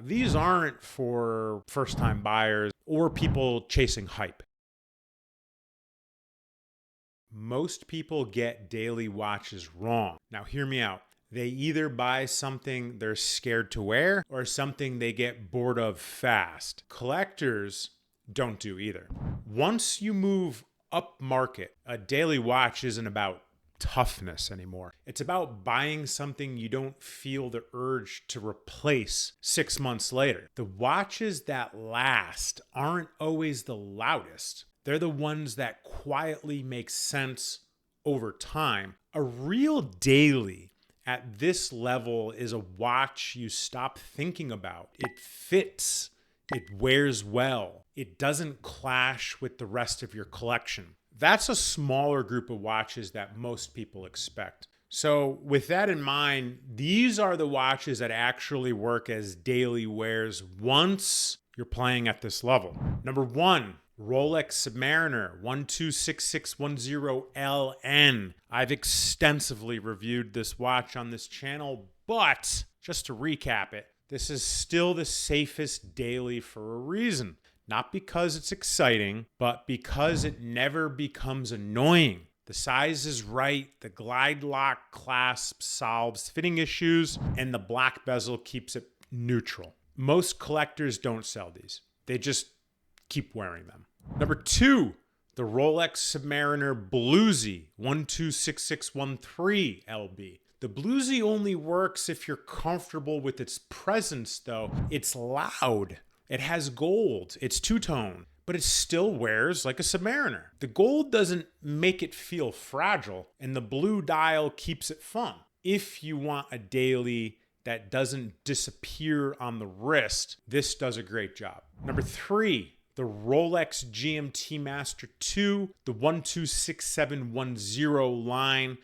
These aren't for first-time buyers or people chasing hype. Most people get daily watches wrong. Now, hear me out. They either buy something they're scared to wear or something they get bored of fast. Collectors don't do either. Once you move up market, a daily watch isn't about toughness anymore. It's about buying something you don't feel the urge to replace 6 months later. The watches that last aren't always the loudest. They're the ones that quietly make sense over time. A real daily at this level is a watch you stop thinking about. It fits, it wears well, it doesn't clash with the rest of your collection. That's a smaller group of watches that most people expect. So with that in mind, these are the watches that actually work as daily wears once you're playing at this level. Number 1, Rolex Submariner 126610LN. I've extensively reviewed this watch on this channel, but just to recap it, this is still the safest daily for a reason. Not because it's exciting, but because it never becomes annoying. The size is right, the glide lock clasp solves fitting issues, and the black bezel keeps it neutral. Most collectors don't sell these. They just keep wearing them. Number 2, the Rolex Submariner Bluesy 126613LB. The Bluesy only works if you're comfortable with its presence though. It's loud. It has gold. It's two-tone, but it still wears like a Submariner. The gold doesn't make it feel fragile, and the blue dial keeps it fun. If you want a daily that doesn't disappear on the wrist, this does a great job. Number 3, the Rolex GMT Master II, the 126710 line,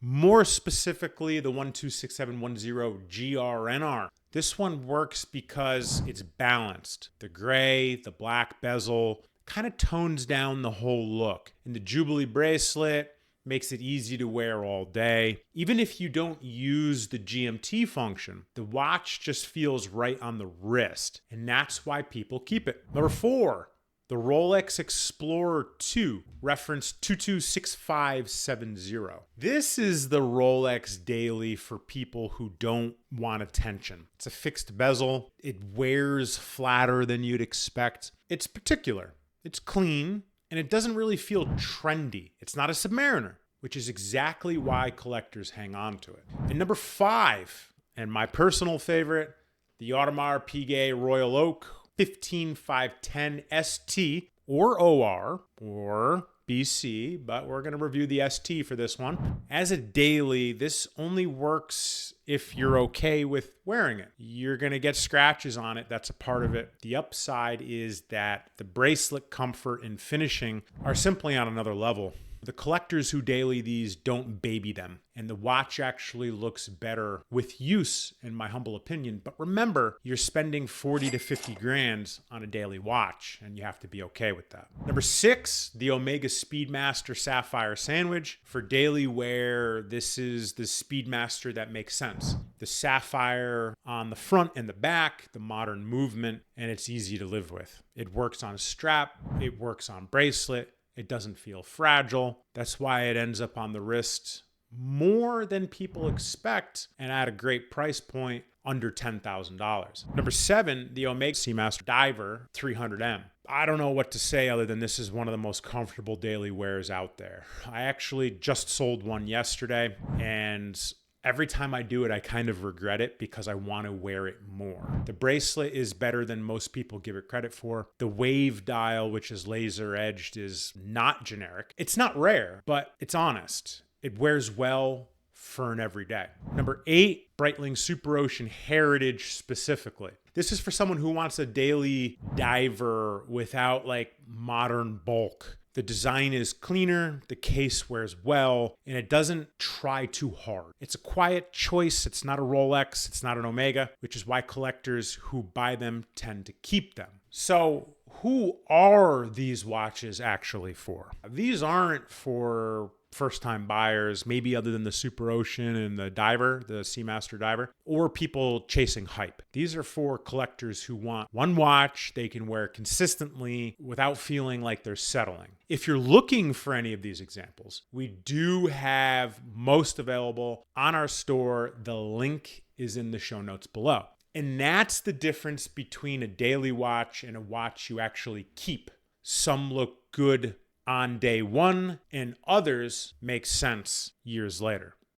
more specifically the 126710 GRNR. This one works because it's balanced. The gray, the black bezel kind of tones down the whole look. And the Jubilee bracelet makes it easy to wear all day. Even if you don't use the GMT function, the watch just feels right on the wrist. And that's why people keep it. Number 4, the Rolex Explorer II, reference 226570. This is the Rolex daily for people who don't want attention. It's a fixed bezel. It wears flatter than you'd expect. It's particular. It's clean, and it doesn't really feel trendy. It's not a Submariner, which is exactly why collectors hang on to it. And number 5, and my personal favorite, the Audemars Piguet Royal Oak 15510 ST or OR or BC, but we're going to review the ST for this one. As a daily, this only works if you're okay with wearing it. You're going to get scratches on it. That's a part of it. The upside is that the bracelet comfort and finishing are simply on another level. The collectors who daily these don't baby them, and the watch actually looks better with use, in my humble opinion. But remember, you're spending 40 to 50 grand on a daily watch, and you have to be okay with that. Number 6, the Omega Speedmaster Sapphire Sandwich. For daily wear, this is the Speedmaster that makes sense. The sapphire on the front and the back, the modern movement, and it's easy to live with. It works on a strap, it works on bracelet, it doesn't feel fragile. That's why it ends up on the wrist more than people expect and at a great price point, under $10,000. Number 7, the Omega Seamaster Diver 300M. I don't know what to say other than this is one of the most comfortable daily wears out there. I actually just sold one yesterday, and every time I do it, I kind of regret it because I want to wear it more. The bracelet is better than most people give it credit for. The wave dial, which is laser edged, is not generic. It's not rare, but it's honest. It wears well for an everyday. Number 8, Breitling Superocean Heritage specifically. This is for someone who wants a daily diver without like modern bulk. The design is cleaner, the case wears well, and it doesn't try too hard. It's a quiet choice. It's not a Rolex. It's not an Omega, which is why collectors who buy them tend to keep them. So who are these watches actually for? These aren't for first-time buyers, maybe other than the Superocean and the diver, the Seamaster diver, or people chasing hype. These are for collectors who want one watch they can wear consistently without feeling like they're settling. If you're looking for any of these examples, we do have most available on our store. The link is in the show notes below. And that's the difference between a daily watch and a watch you actually keep. Some look good on day one, and others make sense years later.